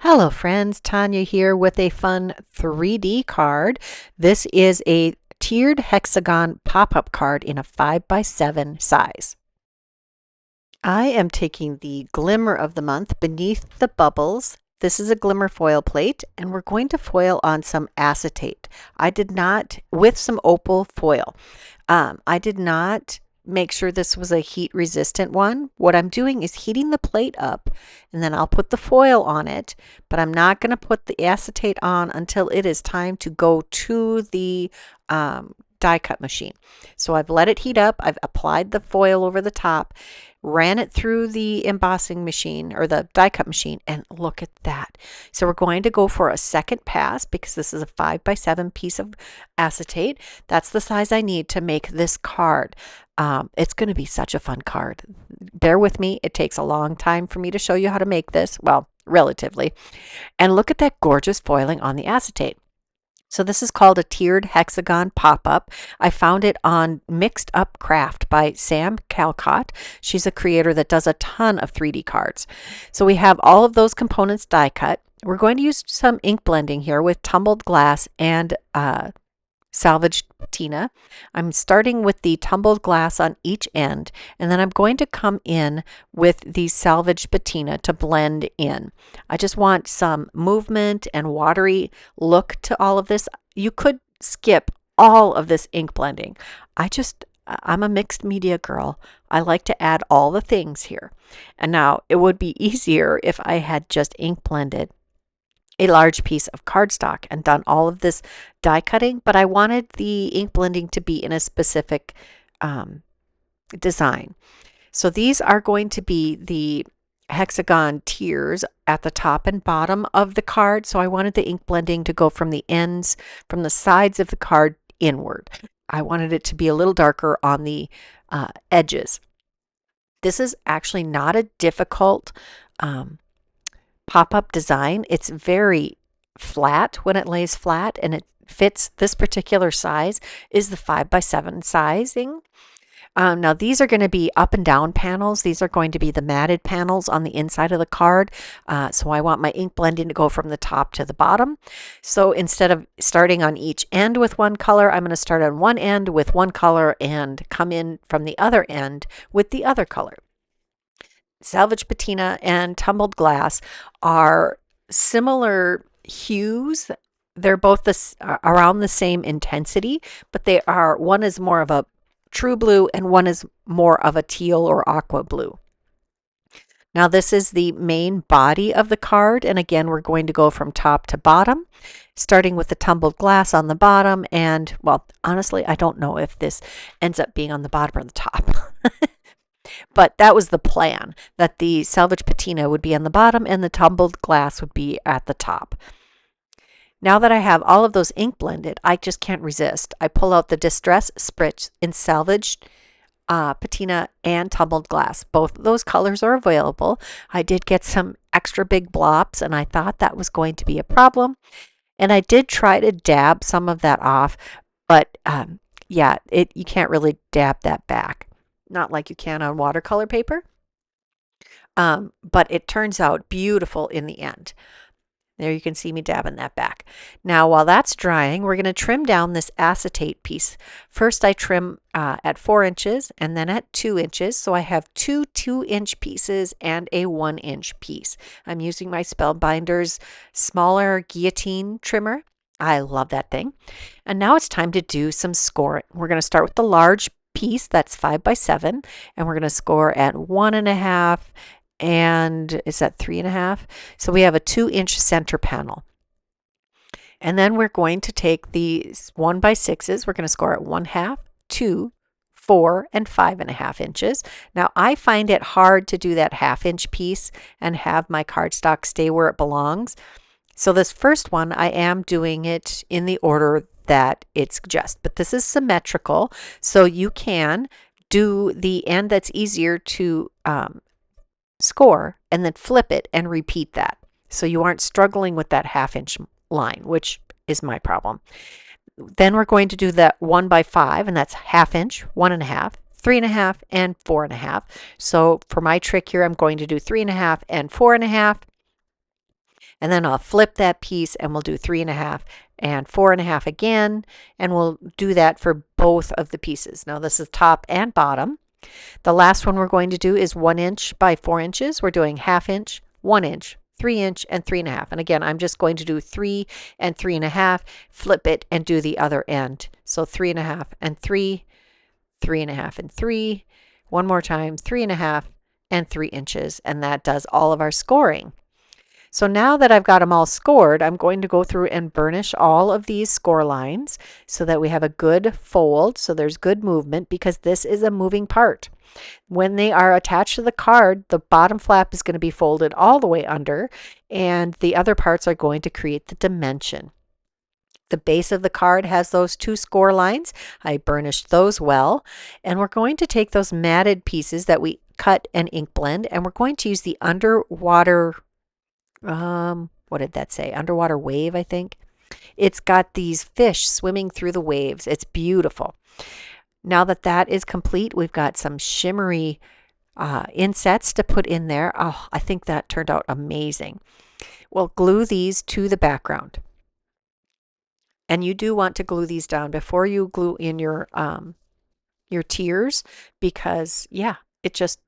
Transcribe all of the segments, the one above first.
Hello friends, Tanya here with a fun 3D card. This is a tiered hexagon pop-up card in a 5x7 size. I am taking the Glimmer of the Month Beneath the Bubbles. This is a glimmer foil plate, and we're going to foil on some acetate. I did not, with some opal foil. I did not make sure this was a heat resistant one. What I'm doing is heating the plate up, and then I'll put the foil on it, but I'm not going to put the acetate on until it is time to go to the die cut machine. So I've let it heat up, I've applied the foil over the top, ran it through the embossing machine or the die cut machine, and look at that. So we're going to go for a second pass because this is a 5x7 piece of acetate. That's the size I need to make this card. It's going to be such a fun card. Bear with me. It takes a long time for me to show you how to make this. Well, relatively. And look at that gorgeous foiling on the acetate. So this is called a tiered hexagon pop-up. I found it on Mixed Up Craft by Sam Calcott. She's a creator that does a ton of 3D cards. So we have all of those components die cut. We're going to use some ink blending here with tumbled glass and salvaged patina. I'm starting with the tumbled glass on each end, and then I'm going to come in with the salvaged patina to blend in. I just want some movement and watery look to all of this. You could skip all of this ink blending. I'm a mixed media girl. I like to add all the things here. And now it would be easier if I had just ink blended a large piece of cardstock and done all of this die cutting, but I wanted the ink blending to be in a specific design. So these are going to be the hexagon tiers at the top and bottom of the card. So I wanted the ink blending to go from the ends, from the sides of the card inward. I wanted it to be a little darker on the edges. This is actually not a difficult pop-up design. It's very flat when it lays flat, and it fits this particular size is the 5x7 sizing. Now these are going to be up and down panels. These are going to be the matted panels on the inside of the card. So I want my ink blending to go from the top to the bottom. So instead of starting on each end with one color, I'm going to start on one end with one color and come in from the other end with the other color. Salvage patina and tumbled glass are similar hues. They're both around the same intensity, but one is more of a true blue and one is more of a teal or aqua blue. Now this is the main body of the card, and again we're going to go from top to bottom, starting with the tumbled glass on the bottom. And well, honestly, I don't know if this ends up being on the bottom or the top. But that was the plan, that the salvage patina would be on the bottom and the tumbled glass would be at the top. Now that I have all of those ink blended, I just can't resist. I pull out the Distress Spritz in salvaged patina and tumbled glass. Both of those colors are available. I did get some extra big blobs, and I thought that was going to be a problem. And I did try to dab some of that off, but yeah, you can't really dab that back. Not like you can on watercolor paper, but it turns out beautiful in the end. There you can see me dabbing that back. Now while that's drying, we're going to trim down this acetate piece. First I trim at 4 inches and then at 2 inches. So I have two 2-inch pieces and a 1-inch piece. I'm using my Spellbinders smaller guillotine trimmer. I love that thing. And now it's time to do some scoring. We're going to start with the large piece that's 5x7, and we're going to score at 1.5, and is that 3.5? So we have a 2-inch center panel. And then we're going to take these 1x6s. We're going to score at 1/2, 2, 4, and 5.5 inches. Now I find it hard to do that 1/2-inch piece and have my cardstock stay where it belongs. So this first one, I am doing it in the order that it suggests, but this is symmetrical, so you can do the end that's easier to score and then flip it and repeat that, so you aren't struggling with that 1/2-inch line, which is my problem. Then we're going to do that 1x5, and that's 1/2 inch, 1.5, 3.5, and 4.5. So for my trick here, I'm going to do 3.5 and 4.5. And then I'll flip that piece and we'll do 3.5 and 4.5 again, and we'll do that for both of the pieces. Now this is top and bottom. The last one we're going to do is 1 inch by 4 inches. We're doing 1/2 inch, 1 inch, 3 inch, and 3.5. And again, I'm just going to do 3 and 3.5, flip it and do the other end. So 3.5 and 3, 3.5 and 3, one more time, 3.5 and 3 inches, and that does all of our scoring. So now that I've got them all scored, I'm going to go through and burnish all of these score lines so that we have a good fold, so there's good movement, because this is a moving part. When they are attached to the card, the bottom flap is going to be folded all the way under, and the other parts are going to create the dimension. The base of the card has those 2 score lines. I burnished those well, and we're going to take those matted pieces that we cut and ink blend, and we're going to use the underwater what did that say? Underwater wave, I think. It's got these fish swimming through the waves. It's beautiful. Now that that is complete, we've got some shimmery insets to put in there. Oh, I think that turned out amazing. We'll glue these to the background. And you do want to glue these down before you glue in your tiers, because yeah, it just,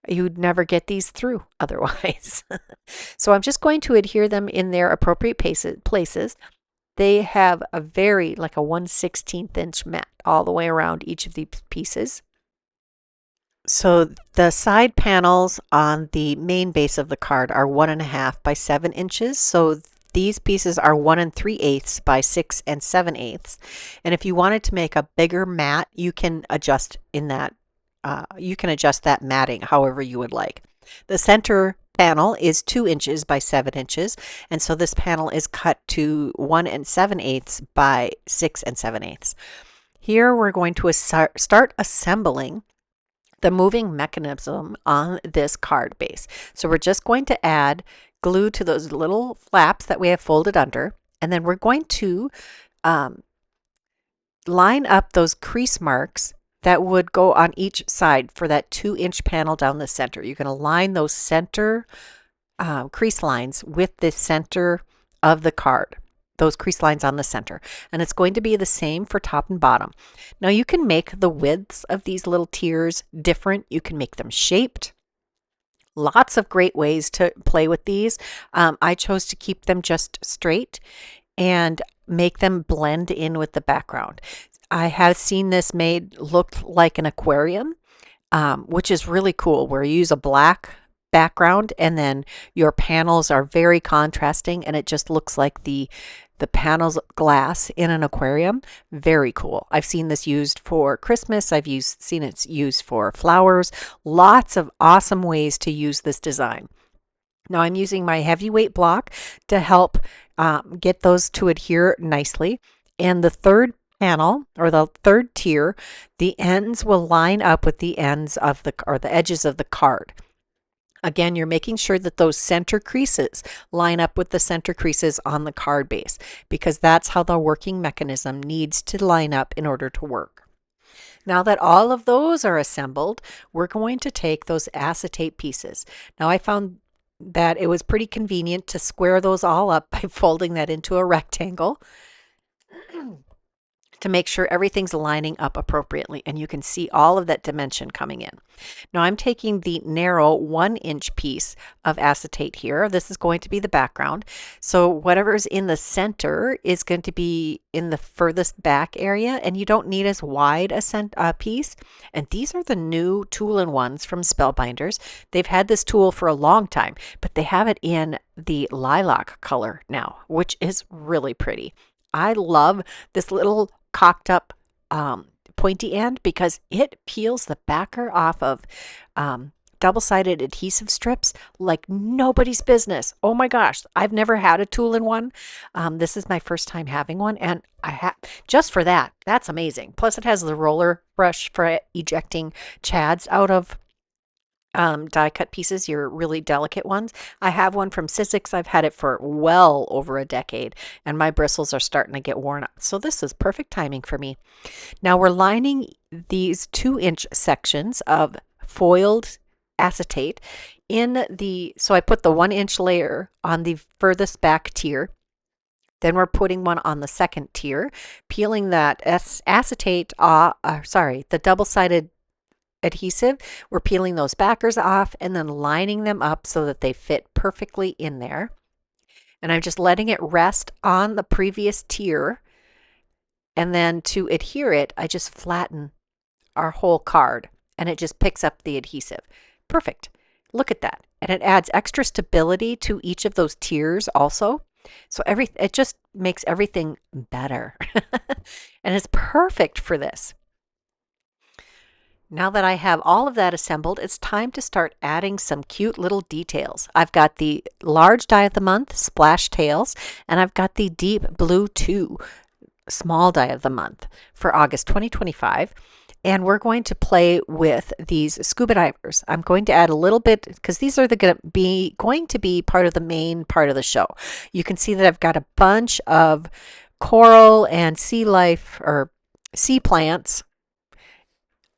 you'd never get these through otherwise. So I'm just going to adhere them in their appropriate places. They have a very, like a 1/16 inch mat all the way around each of these pieces. So the side panels on the main base of the card are 1.5 by 7 inches. So these pieces are 1 3/8 by 6 7/8. And if you wanted to make a bigger mat, you can adjust in that. You can adjust that matting however you would like. The center panel is 2 inches by 7 inches, and so this panel is cut to 1 7/8 by 6 7/8. Here we're going to start assembling the moving mechanism on this card base. So we're just going to add glue to those little flaps that we have folded under, and then we're going to line up those crease marks that would go on each side for that 2-inch panel down the center. You're going to line those center crease lines with the center of the card, those crease lines on the center. And it's going to be the same for top and bottom. Now you can make the widths of these little tiers different. You can make them shaped. Lots of great ways to play with these. I chose to keep them just straight and make them blend in with the background. I have seen this made look like an aquarium, which is really cool, where you use a black background and then your panels are very contrasting and it just looks like the panels glass in an aquarium. Very cool. I've seen this used for Christmas. I've seen it used for flowers. Lots of awesome ways to use this design. Now I'm using my heavyweight block to help get those to adhere nicely. And the third panel, or the third tier, the ends will line up with the ends of the edges of the card. Again, you're making sure that those center creases line up with the center creases on the card base, because that's how the working mechanism needs to line up in order to work. Now that all of those are assembled, we're going to take those acetate pieces. Now I found that it was pretty convenient to square those all up by folding that into a rectangle to make sure everything's lining up appropriately, and you can see all of that dimension coming in. Now I'm taking the narrow 1-inch piece of acetate here. This is going to be the background. So whatever's in the center is going to be in the furthest back area, and you don't need as wide a piece. And these are the new tool-in-ones from Spellbinders. They've had this tool for a long time, but they have it in the lilac color now, which is really pretty. I love this little cocked up pointy end because it peels the backer off of double-sided adhesive strips like nobody's business. Oh my gosh, I've never had a tool-in-one. This is my first time having one, and I have just for that. That's amazing. Plus it has the roller brush for ejecting chads out of die cut pieces, your really delicate ones. I have one from Sizzix. I've had it for well over a decade, and my bristles are starting to get worn out. So this is perfect timing for me. Now we're lining these 2-inch sections of foiled acetate so I put the 1-inch layer on the furthest back tier. Then we're putting one on the second tier, peeling that acetate off, the double-sided adhesive. We're peeling those backers off and then lining them up so that they fit perfectly in there. And I'm just letting it rest on the previous tier. And then to adhere it, I just flatten our whole card and it just picks up the adhesive. Perfect. Look at that. And it adds extra stability to each of those tiers also. So it just makes everything better. And it's perfect for this. Now that I have all of that assembled, it's time to start adding some cute little details. I've got the large die of the month, Splash Tails, and I've got the Deep Blue 2, small die of the month for August 2025. And we're going to play with these scuba divers. I'm going to add a little bit because these are going to be part of the main part of the show. You can see that I've got a bunch of coral and sea life or sea plants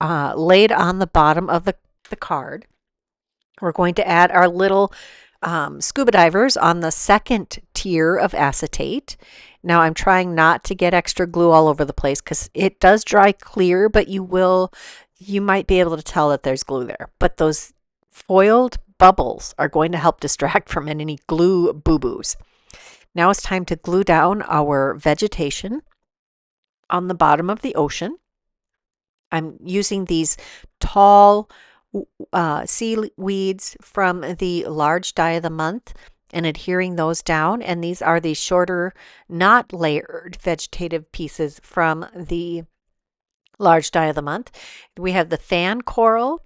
laid on the bottom of the card. We're going to add our little scuba divers on the second tier of acetate. Now I'm trying not to get extra glue all over the place because it does dry clear, but you might be able to tell that there's glue there. But those foiled bubbles are going to help distract from any glue boo-boos. Now it's time to glue down our vegetation on the bottom of the ocean. I'm using these tall seaweeds from the large die of the month and adhering those down. And these are the shorter, not layered vegetative pieces from the large die of the month. We have the fan coral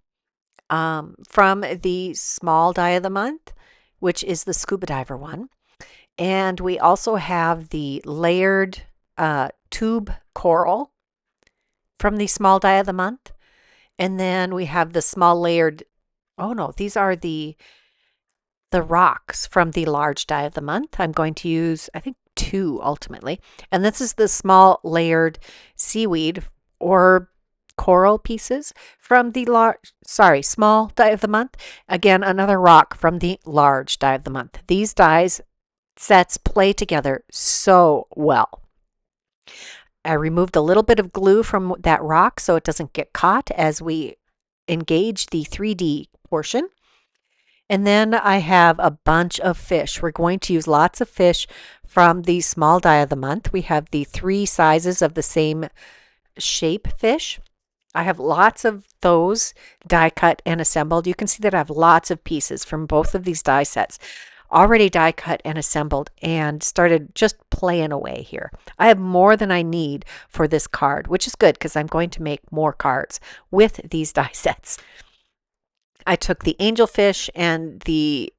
from the small die of the month, which is the scuba diver one. And we also have the layered tube coral from the small die of the month. And then we have the small layered, these are the rocks from the large die of the month. I'm going to use, I think, 2 ultimately. And this is the small layered seaweed or coral pieces from the small die of the month. Again, another rock from the large die of the month. These dies sets play together so well. I removed a little bit of glue from that rock so it doesn't get caught as we engage the 3D portion. And then I have a bunch of fish. We're going to use lots of fish from the small die of the month. We have the 3 sizes of the same shape fish. I have lots of those die cut and assembled. You can see that I have lots of pieces from both of these die sets already die cut and assembled and started just playing away here. I have more than I need for this card, which is good because I'm going to make more cards with these die sets. I took the angelfish and the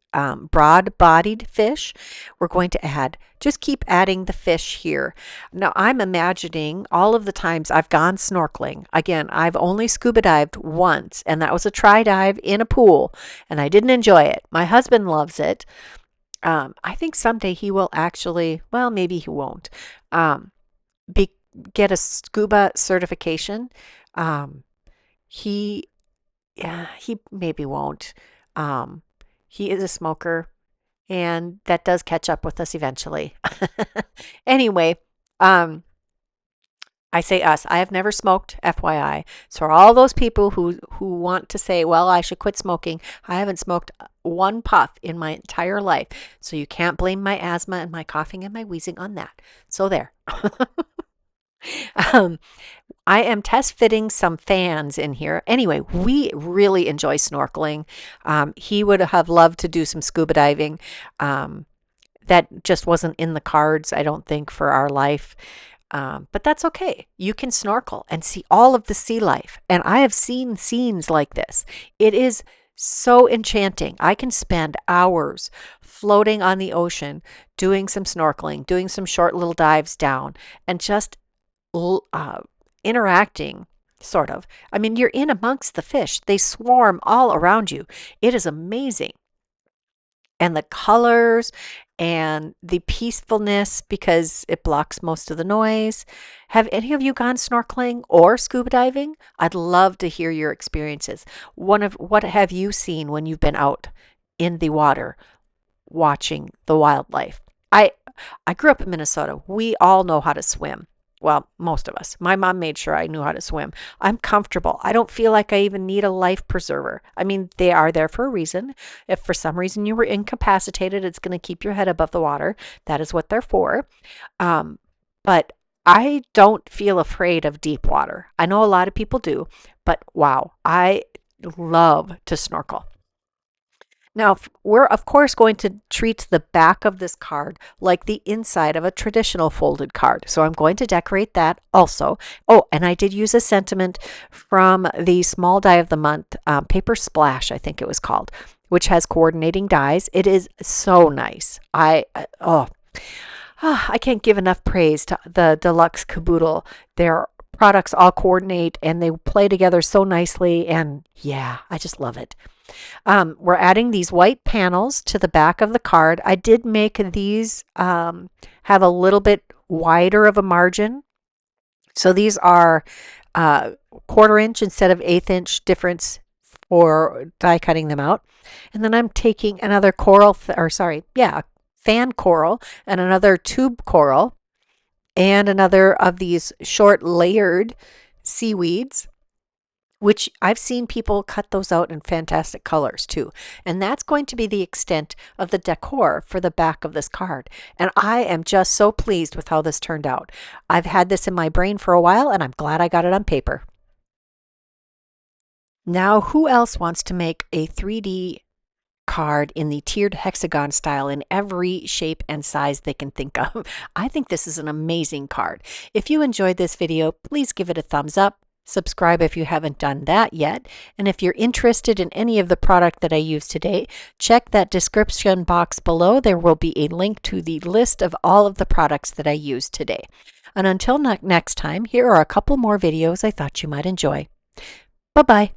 broad-bodied fish. We're going to just keep adding the fish here. Now I'm imagining all of the times I've gone snorkeling. Again, I've only scuba dived once, and that was a try dive in a pool, and I didn't enjoy it. My husband loves it. I think someday he will actually, well, maybe he won't, get a scuba certification. He maybe won't. He is a smoker, and that does catch up with us eventually. Anyway, I say us. I have never smoked, FYI. So for all those people who want to say, well, I should quit smoking, I haven't smoked one puff in my entire life. So you can't blame my asthma and my coughing and my wheezing on that. So there. I am test fitting some fans in here. Anyway, we really enjoy snorkeling. He would have loved to do some scuba diving. That just wasn't in the cards, I don't think, for our life. But that's okay. You can snorkel and see all of the sea life. And I have seen scenes like this. It is so enchanting. I can spend hours floating on the ocean, doing some snorkeling, doing some short little dives down, and just interacting, sort of. I mean, you're in amongst the fish. They swarm all around you. It is amazing. And the colors and the peacefulness, because it blocks most of the noise. Have any of you gone snorkeling or scuba diving? I'd love to hear your experiences. What have you seen when you've been out in the water watching the wildlife. I grew up in Minnesota. We all know how to swim. Well, most of us. My mom made sure I knew how to swim. I'm comfortable. I don't feel like I even need a life preserver. I mean, they are there for a reason. If for some reason you were incapacitated, it's going to keep your head above the water. That is what they're for. But I don't feel afraid of deep water. I know a lot of people do, but wow, I love to snorkel. Now, we're of course going to treat the back of this card like the inside of a traditional folded card. So I'm going to decorate that also. Oh, and I did use a sentiment from the Small Die of the Month Paper Splash, I think it was called, which has coordinating dies. It is so nice. I can't give enough praise to the Deluxe Caboodle. Their products all coordinate and they play together so nicely. And yeah, I just love it. We're adding these white panels to the back of the card. I did make these have a little bit wider of a margin. So these are 1/4 inch instead of 1/8 inch difference for die cutting them out. And then I'm taking another fan coral and another tube coral and another of these short layered seaweeds, which I've seen people cut those out in fantastic colors too. And that's going to be the extent of the decor for the back of this card. And I am just so pleased with how this turned out. I've had this in my brain for a while and I'm glad I got it on paper. Now, who else wants to make a 3D card in the tiered hexagon style in every shape and size they can think of? I think this is an amazing card. If you enjoyed this video, please give it a thumbs up. Subscribe if you haven't done that yet. And if you're interested in any of the product that I used today, check that description box below. There will be a link to the list of all of the products that I used today. And until next time, here are a couple more videos I thought you might enjoy. Bye-bye.